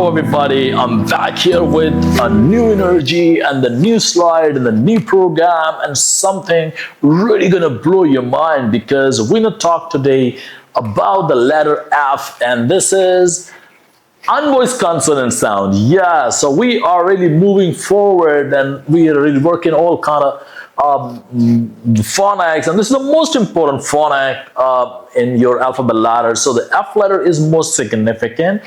everybody. I'm back here with a new energy and the new slide and the new program and something really gonna blow your mind because we're gonna talk today about the letter F, and this is unvoiced consonant sound. Yeah, so we are really moving forward and we are really working all kind of phonics, and this is the most important phonic in your alphabet ladder. So the F letter is most significant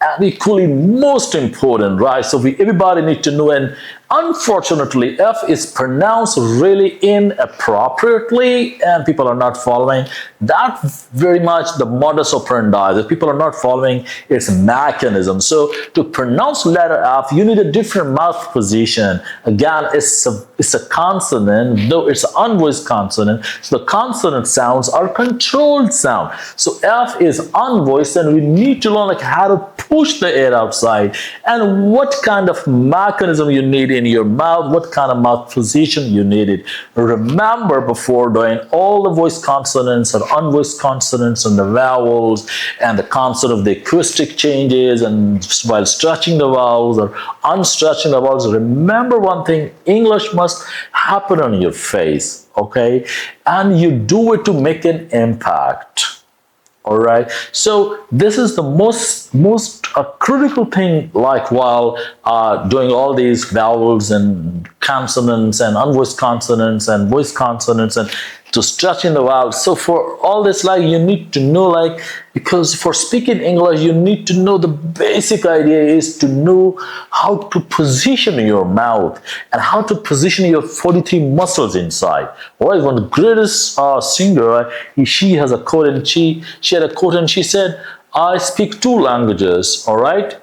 and equally most important, right? So everybody need to know, and unfortunately F is pronounced really inappropriately and people are not following that very much the modus operandi. The people are not following its mechanism. So to pronounce letter F, you need a different mouth position. Again, it's a consonant, though it's an unvoiced consonant. So the consonant sounds are controlled sound. So F is unvoiced, and we need to learn like how to push the air outside and what kind of mechanism you need in your mouth, what kind of mouth position you need it. Remember, before doing all the voiced consonants or unvoiced consonants and the vowels and the concept of the acoustic changes, and while stretching the vowels or unstretching the vowels, remember one thing: English must happen on your face, okay? And you do it to make an impact. All right, so this is the most critical thing, like while doing all these vowels and consonants and unvoiced consonants and voiced consonants and to stretching the vowels. So for all this, like, you need to know, like, because for speaking English, you need to know the basic idea is to know how to position your mouth and how to position your 43 muscles inside. All right, one of the greatest singer, she has a quote, and she had a quote, and she said, "I speak two languages, all right,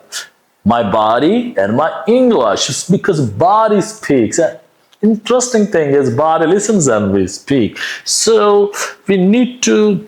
my body and my English," because body speaks. Interesting thing is body listens and we speak. So we need to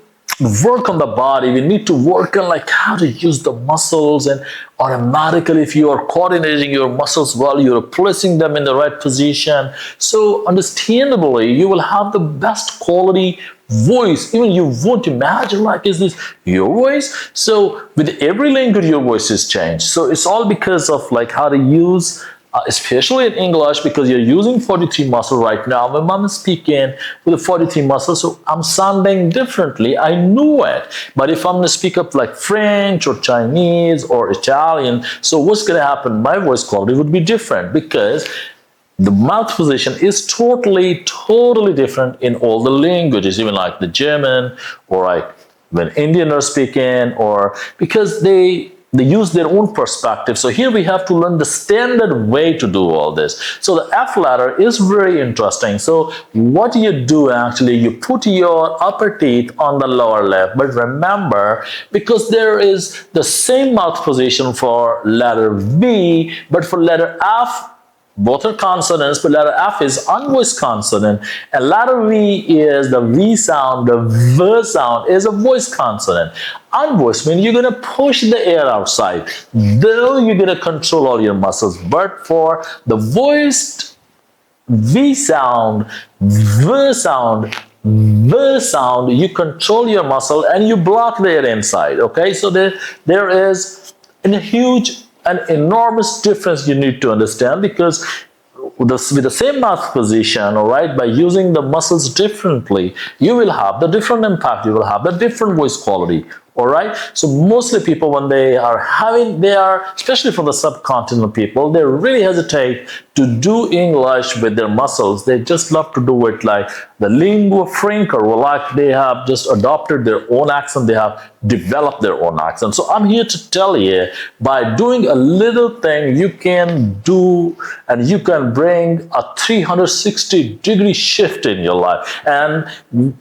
work on the body. We need to work on like how to use the muscles, and automatically if you are coordinating your muscles well, you're placing them in the right position. So understandably, you will have the best quality voice. Even you won't imagine like, is this your voice? So with every language, your voice is changed. So it's all because of like how to use especially in English, because you're using 43 muscle right now. When I'm speaking with the 43 muscles, so I'm sounding differently. I know it. But if I'm going to speak up like French or Chinese or Italian, so what's going to happen? My voice quality would be different because the mouth position is totally different in all the languages, even like the German or like when Indian are speaking, or because they use their own perspective. So here we have to learn the standard way to do all this. So the F letter is very interesting. So what you do actually, you put your upper teeth on the lower lip. But remember, because there is the same mouth position for letter V, but for letter F, both are consonants, but letter F is unvoiced consonant, and letter V is the V sound, the V sound is a voiced consonant. Unvoiced means you're going to push the air outside, though you're going to control all your muscles. But for the voiced V sound, V sound, V sound, you control your muscle and you block the air inside, okay? So there is an enormous difference you need to understand, because with the same mouth position, all right, by using the muscles differently, you will have the different impact, you will have the different voice quality. All right, so mostly people, when they are especially from the subcontinent people, they really hesitate to do English with their muscles. They just love to do it like the lingua franca, or like they have just adopted their own accent, they have developed their own accent. So I'm here to tell you, by doing a little thing, you can do and you can bring a 360-degree shift in your life. And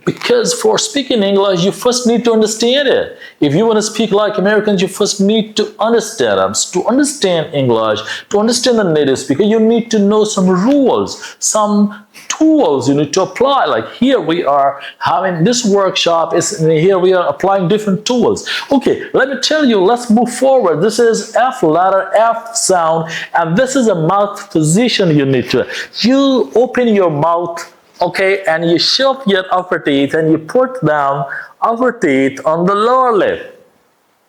because for speaking English, you first need to understand it. If you want to speak like Americans, you first need to understand them. To understand English, to understand the native speaker, you need to know some rules, some tools you need to apply. Like here we are having this workshop, here we are applying different tools. Okay, let me tell you, let's move forward. This is F letter, F sound, and this is a mouth position you need to. You open your mouth, okay, and you shove your upper teeth and you put down upper teeth on the lower lip.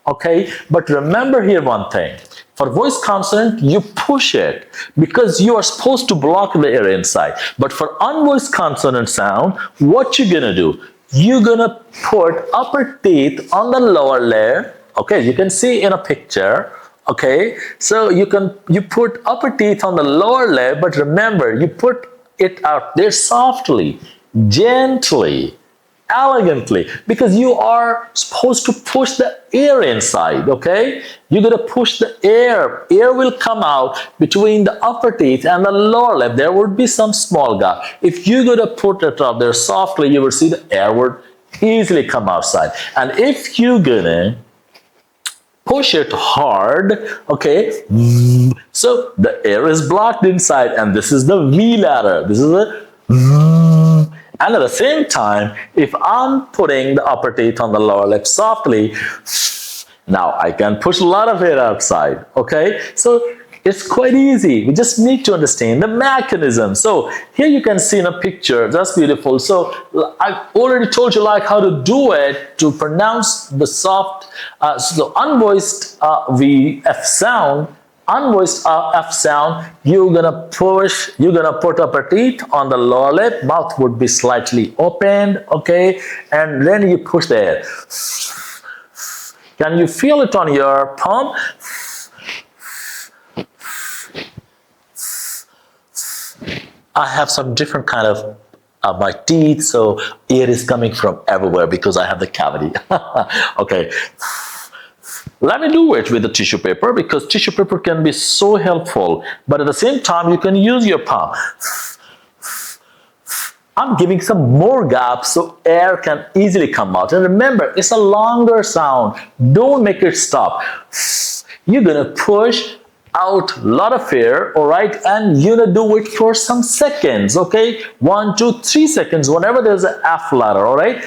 Okay, but remember here one thing. For voice consonant, you push it because you are supposed to block the air inside. But for unvoiced consonant sound, what you're gonna do? You're gonna put upper teeth on the lower layer. Okay, you can see in a picture. Okay, so you put upper teeth on the lower layer, but remember, you put it out there softly, gently, elegantly, because you are supposed to push the air inside. Okay, you're gonna push the air. Air will come out between the upper teeth and the lower lip. There would be some small gap. If you're gonna put it up there softly, you will see the air would easily come outside. And if you're gonna push it hard, okay, so the air is blocked inside, and this is the V letter. This is a, and at the same time, if I'm putting the upper teeth on the lower lip softly, now I can push a lot of air outside. Okay, so it's quite easy. We just need to understand the mechanism. So here you can see in a picture, that's beautiful. So I've already told you like how to do it to pronounce the soft, so unvoiced V F sound. Unvoiced F sound, you're gonna put upper teeth on the lower lip, mouth would be slightly opened, okay, and then you push the air. Can you feel it on your palm? I have some different kind of my teeth, so air is coming from everywhere because I have the cavity. Okay. Let me do it with the tissue paper because tissue paper can be so helpful, but at the same time you can use your palm. I'm giving some more gaps so air can easily come out. And remember, it's a longer sound. Don't make it stop. You're gonna push out a lot of air, all right, and you're gonna do it for some seconds, okay? 1, 2, 3 seconds, whenever there's an F letter, all right?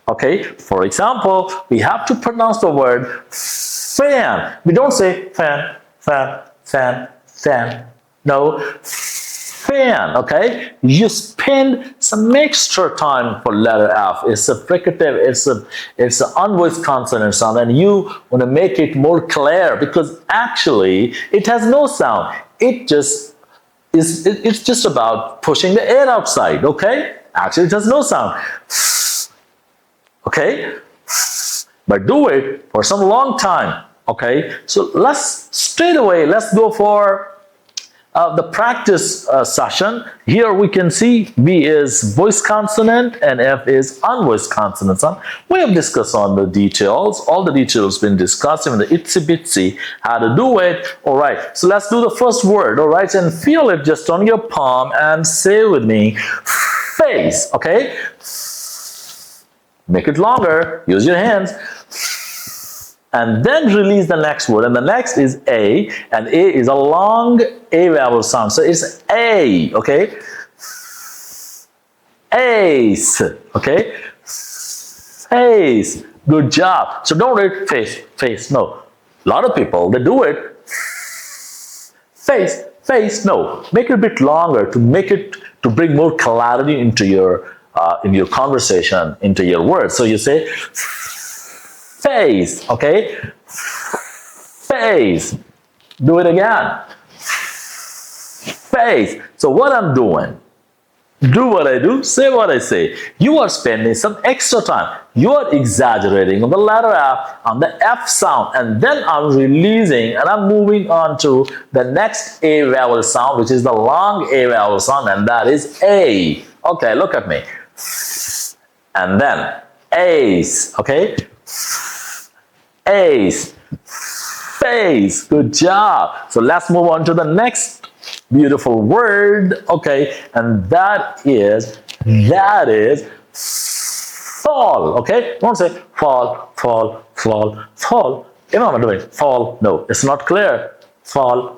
Okay, for example, we have to pronounce the word fan. We don't say fan, fan, fan, fan. No, fan, okay? You spend some extra time for letter F. It's a fricative, it's an unvoiced consonant sound, and you want to make it more clear because actually it has no sound. It's just about pushing the air outside, okay? Actually, it has no sound. Okay, but do it for some long time. Okay, so let's go for the practice session. Here we can see V is voice consonant and F is unvoiced consonant sound. We have discussed on the details. All the details been discussed, even the itsy bitsy how to do it. All right, so let's do the first word. All right, and feel it just on your palm and say with me, face. Okay. Make it longer, use your hands, and then release the next word. And the next is A, and A is a long A vowel sound. So it's A, okay? Ace, okay? Face, good job. So don't read face, no. A lot of people, they do it. Face, no. Make it a bit longer to bring more clarity into your in your conversation, into your words. So you say face, okay? Face. Do it again. Face. So what I'm doing, do what I do, say what I say. You are spending some extra time. You are exaggerating on the letter F, on the F sound, and then I'm releasing and I'm moving on to the next A vowel sound, which is the long A vowel sound, and that is A. Okay, look at me. And then ace, okay? Ace, face, good job. So let's move on to the next beautiful word, okay? And that is fall, okay? Don't say fall. You know what I'm doing? Fall, no, it's not clear. Fall,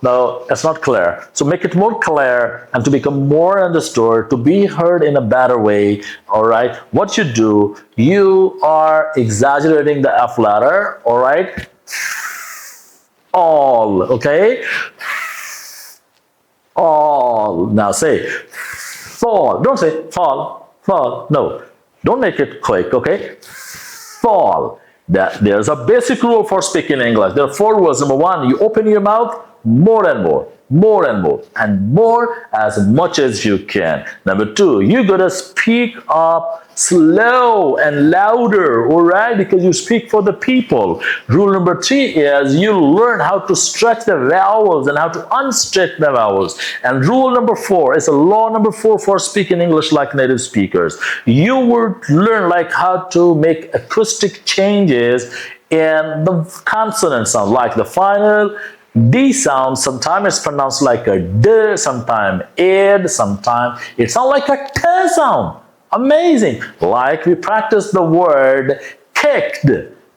no, it's not clear. So make it more clear and to become more understood, to be heard in a better way, all right? What you do, you are exaggerating the F letter, all right? All, okay? All. Now say fall. Don't say fall, no. Don't make it quick, okay? Fall. That there's a basic rule for speaking English. There are 4 rules. Number 1, you open your mouth more and more, more and more, and more as much as you can. Number 2, you gotta speak up slow and louder, all right, because you speak for the people. Rule number 3 is you learn how to stretch the vowels and how to unstretch the vowels. And rule number 4 is a law number 4 for speaking English like native speakers. You will learn like how to make acoustic changes in the consonant sound, like the final D sound. Sometimes it's pronounced like a D, sometimes id, sometimes it sounds like a T sound. Amazing. Like we practice the word kicked.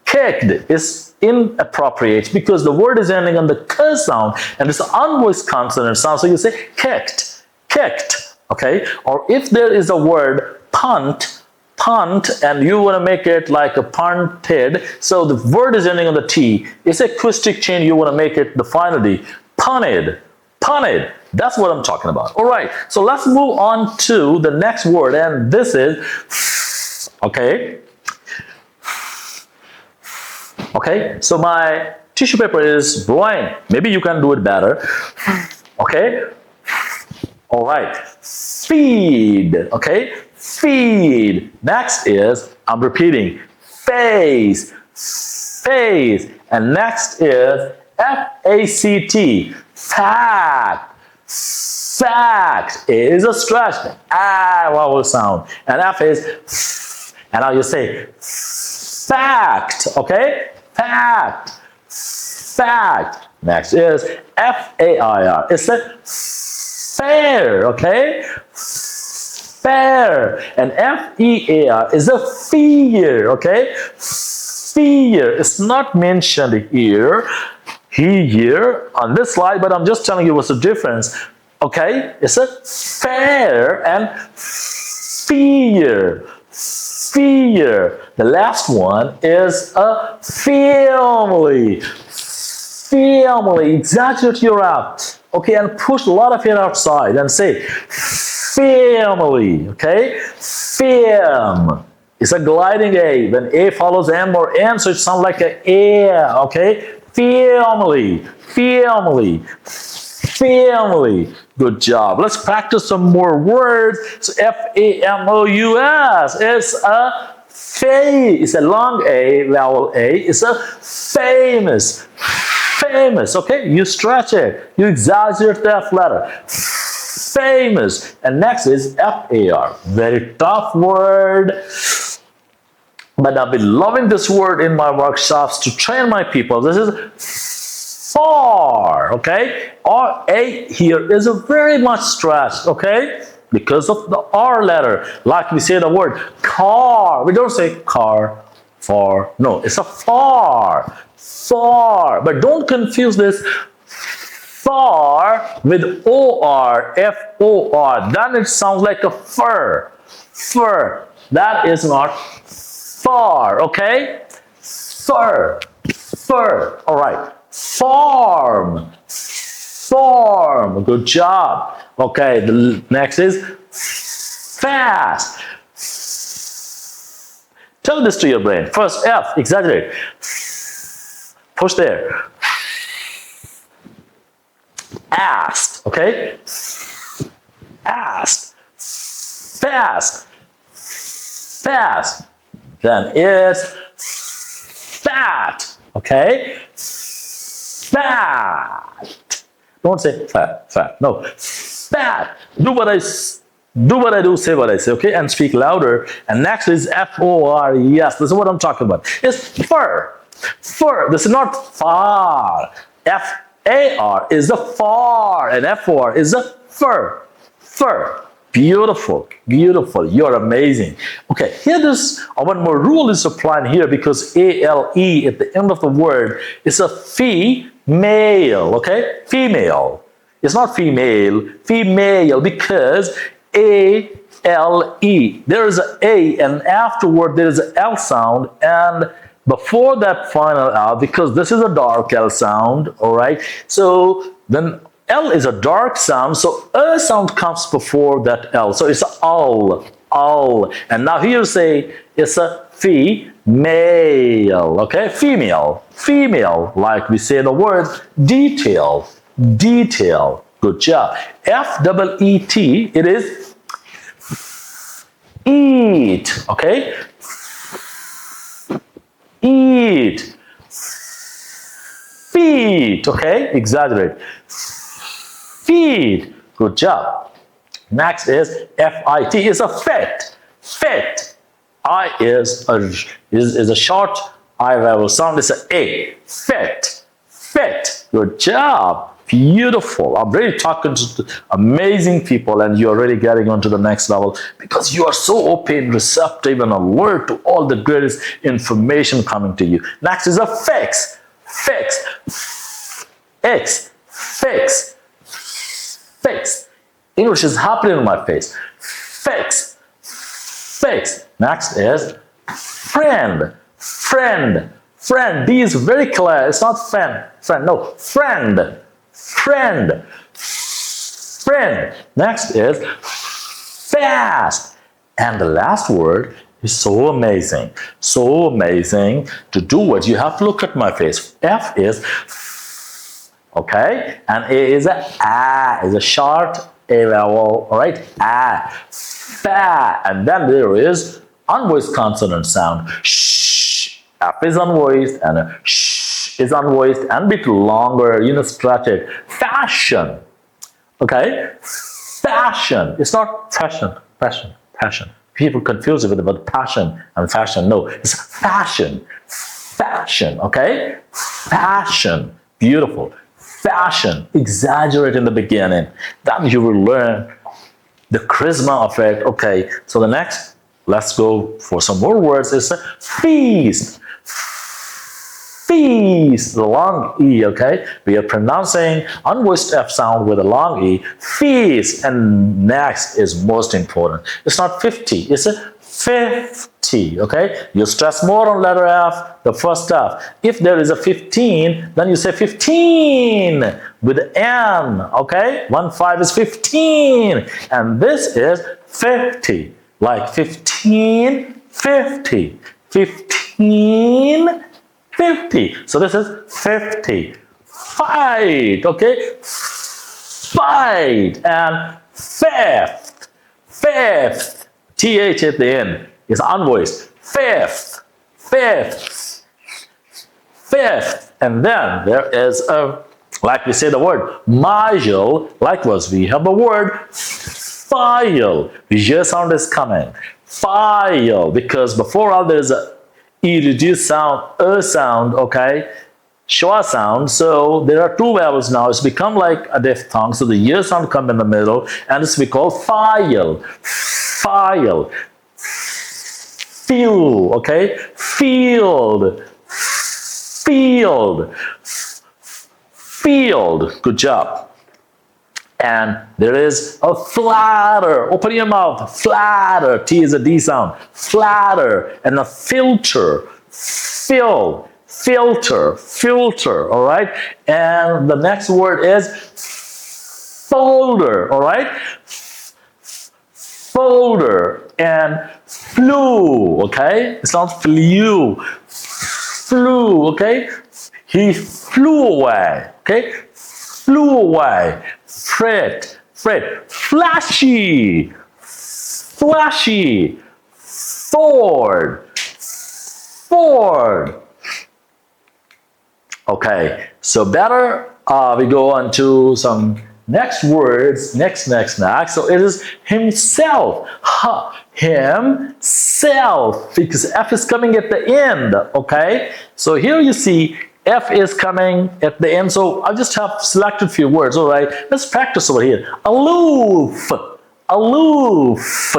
Kicked is inappropriate because the word is ending on the K sound and it's an unvoiced consonant sound. So you say kicked, kicked, okay? Or if there is a word punt, punt, and you want to make it like a punted, so the word is ending on the T. It's a acoustic change. You want to make it the final D. Punted, punted. That's what I'm talking about. All right, so let's move on to the next word, and this is, okay. Okay, so my tissue paper is blowing. Maybe you can do it better. Okay, all right. Feed, okay, feed. Next is, I'm repeating, face, face. And next is F-A-C-T, fact. Fact. A is a stretch, vowel sound. And F is, and now you say fact, okay? Fact. Fact. Next is F-A-I-R. It's a fair, okay? Fair. And F-E-A-R is a fear, okay? Fear. It's not mentioned here on this slide, but I'm just telling you what's the difference, okay? It's a fair and fear. Fear. The last one is a family. Family. Exaggerate your out, okay, and push a lot of it outside and say family, okay? Fam. It's a gliding A. When A follows M or N, so it sounds like a okay? Family, family, family. Good job. Let's practice some more words. So F-A-M-O-U-S. It's a it's a long A, vowel A. It's a famous, famous. Okay, you stretch it. You exaggerate the F letter. Famous. And next is F-A-R. Very tough word. But I've been loving this word in my workshops to train my people. This is far, okay? Or A here is a very much stretched, okay? Because of the R letter. Like we say the word car. We don't say car, far. No, it's a far, far. But don't confuse this far with O-R, F-O-R. Then it sounds like a fur, fur. That is not far, okay? Fur, fur. All right. Farm, farm. Good job. Okay, the next is fast. Tell this to your brain. First, F, exaggerate. Push there. Asked, okay? Asked. Fast. Fast. Then it's fat, okay? Fat. Don't say fat, fat. No, fat. Do what I do, say what I say, okay? And speak louder. And next is F-O-R. Yes, this is what I'm talking about. It's fur. Fur. This is not far. F-A-R is the far, and F-O-R is the fur. Fur. Beautiful, beautiful. You're amazing. Okay, here this one more rule is applying here because A-L-E at the end of the word is a female, okay? Female. It's not female, female, because A-L-E. There is an A and afterward there is an L sound, and before that final L, because this is a dark L sound, all right? So then L is a dark sound, so a sound comes before that L. So it's a owl, owl. And now here say it's a male, okay? Female, female, like we say the word detail, detail. Good job. F-E-E-T, it is eat, okay? Eat. Feed, okay? Exaggerate. Feed. Good job. Next is F-I-T, is a fit. Fit. I is a short I vowel sound. It's an A. Fit. Fit. Good job. Beautiful. I'm really talking to amazing people, and you're really getting on to the next level because you are so open, receptive, and alert to all the greatest information coming to you. Next is a fix. Fix. X. Fix. Fix. English is happening in my face. Fix. Fix. Next is friend. Friend. Friend. D is very clear. It's not friend. Friend. No. Friend. Friend. Friend. Next is fast. And the last word is so amazing. So amazing. To do it, you have to look at my face. F is okay, and A is a short A vowel, all right? Fa, and then there is unvoiced consonant sound. Sh, F is unvoiced, and a sh is unvoiced, and bit longer, stretch it. Fashion, okay? Fashion, it's not fashion, fashion. People confuse it with about passion and fashion. No, it's fashion, fashion, okay? Fashion, beautiful. Fashion, exaggerate in the beginning. Then you will learn the charisma of it. Okay, so the next, let's go for some more words, is feast. Feast, the long E, okay? We are pronouncing unvoiced F sound with a long E. Feast, and next is most important. It's not 50, it's a 50, okay? You stress more on letter F, the first F. If there is a 15, then you say 15 with N, okay? 1-5 is 15, and this is 50, like 15, 50, 15, 50. So this is 50. Fight, okay? Fight, and fifth, fifth. TH at the end is unvoiced. Fifth, fifth, fifth. And then there is a, like we say the word mile. Likewise, we have the word file. Visual sound is coming. File, because before all there is a E reduced sound, sound, okay? Schwa sound. So there are two vowels now. It's become like a diphthong. So the ear sound come in the middle, and it's we call file. File. Feel, okay? Field. Field. Field. Good job. And there is a flatter. Open your mouth. Flatter. T is a D sound. Flatter. And a filter. Fill. Filter. Filter. All right. And the next word is folder. All right. Folder. And flew. Okay. It's not flew. Flew. Okay. He flew away. Okay. Flew away. Fret, fret, flashy, flashy, Ford, Ford. Okay, so better we go on to some next words, next. So it is himself, himself, because F is coming at the end, okay? So here you see F is coming at the end, so I just have selected few words, all right? Let's practice over here. Aloof, aloof,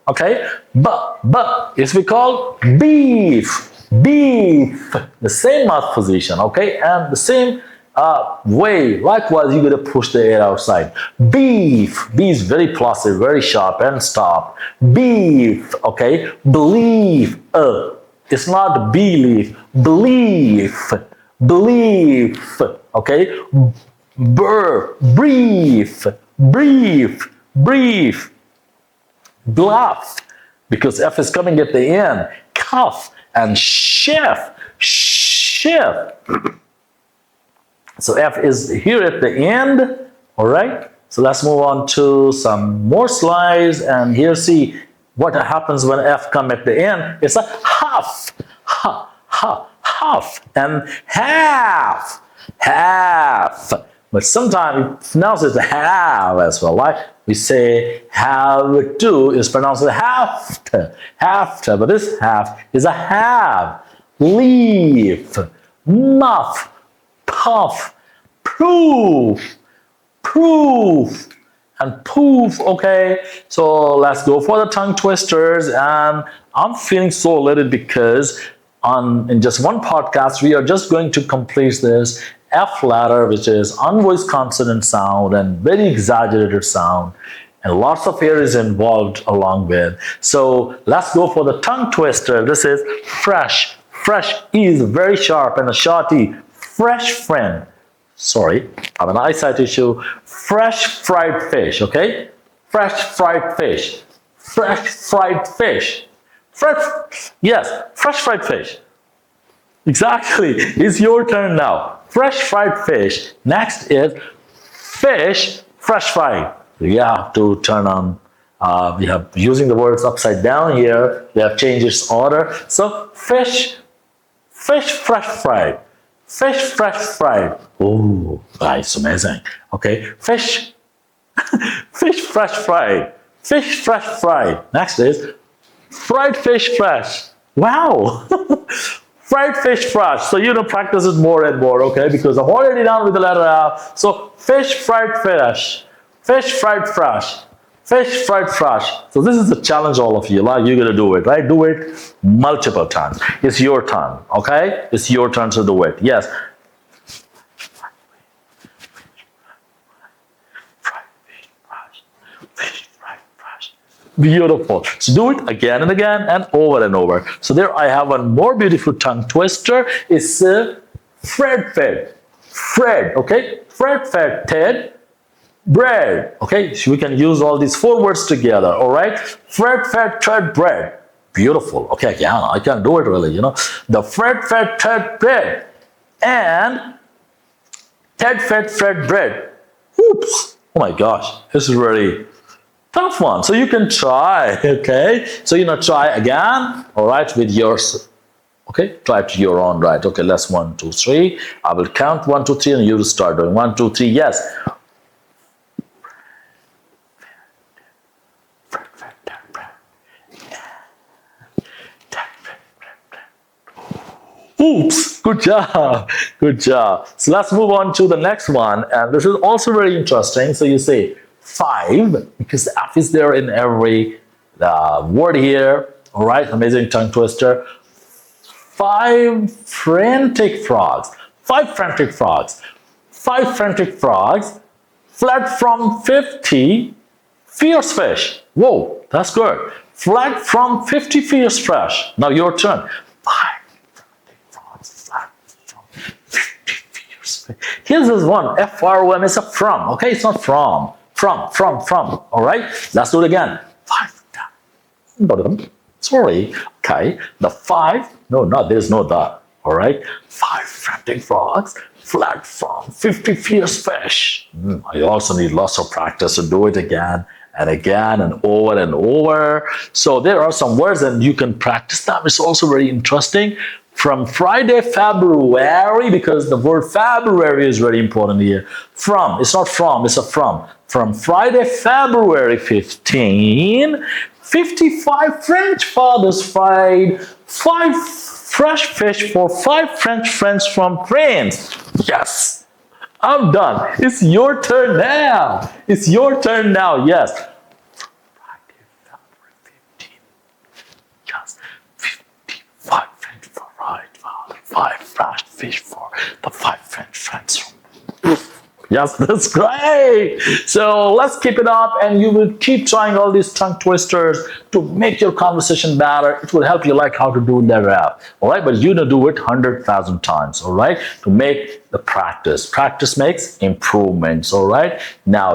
okay? But is we call beef, beef. The same mouth position, okay? And the same way, likewise, you're going to push the air outside. Beef, B is very plosive, very sharp, and stop. Beef, okay? Believe, it's not believe, believe. Belief, okay? Brief, brief, brief. Bluff, because F is coming at the end. Cuff, and chef, chef. So F is here at the end, all right? So let's move on to some more slides, and here see what happens when F come at the end. It's a half, half, and half, half. But sometimes we pronounce it have as well, right? We say have to is pronounced have to, but this half is a have. Leaf, muff, puff, proof, proof, and poof. Okay, so let's go for the tongue twisters, and I'm feeling so elated because in just one podcast we are just going to complete this F letter, which is unvoiced consonant sound and very exaggerated sound, and lots of air is involved along with. So let's go for the tongue twister. This is fresh. Fresh E is very sharp and a short E. Fresh friend. Sorry, I have an eyesight issue. Fresh fried fish, okay? Fresh fried fish. Fresh fried fish. Fresh, yes, fresh fried fish. Exactly, it's your turn now. Fresh fried fish. Next is fish, fresh fried. You have to turn on, we have using the words upside down here. We have changed its order. So fish, fish fresh fried. Fish fresh fried. Oh, that's amazing. Okay, fish, fish fresh fried. Fish fresh fried. Next is fried fish fresh. Wow. Fried fish fresh. So you know, practice it more and more, okay? Because I'm already done with the letter F. So fish fried fish. Fish fried fresh. Fish fried fresh. So this is the challenge, all of you. Like, you're gonna do it, right? Do it multiple times. It's your turn, okay? It's your turn to do it. Yes. Beautiful. So do it again and again and over. So there I have one more beautiful tongue twister. It's Fred fed. Fred, okay? Fred fed Ted bread. Okay, so we can use all these four words together, all right? Fred fed Ted bread. Beautiful. Okay, yeah, I can do it really, you know. The Fred fed Ted bread and Ted fed Fred bread. Oops. Oh my gosh, this is really tough one. So you can try, okay? So try again, all right, with yours. Okay, try it to your own right. Okay, let's 1, 2, 3. I will count 1, 2, 3, and you will start doing 1, 2, 3. Yes. Oops, good job, good job. So let's move on to the next one, and this is also very interesting. So you say 5, because the F is there in every word here. All right, amazing tongue twister. 5 frantic frogs. 5 frantic frogs. 5 frantic frogs fled from 50 fierce fish. Whoa, that's good. Fled from 50 fierce fish. Now your turn. 5 frantic frogs fled from 50 fierce fish. Here's this one. F-R-O-M is a from. Okay, it's not from. From. All right, let's do it again. 5. Sorry. Okay, the 5. No, there's no the. All right, 5 frantic frogs fled from 50 fierce fish. I also need lots of practice to do it again and again and over. So there are some words and you can practice them. It's also very interesting. From Friday, February, because the word February is very important here. From, it's not from, it's a from. From Friday, February 15, 55 French fathers fried 5 fresh fish for 5 French friends from France. Yes, I'm done. It's your turn now. It's your turn now, yes. Friday, February 15, yes, 55 French fried 5 fresh fish for the 5 French friends from Yes, that's great. So let's keep it up and you will keep trying all these tongue twisters to make your conversation better. It will help you like how to do that rap. All right, but you do it 100,000 times. All right, to make the practice. Practice makes improvements. All right, now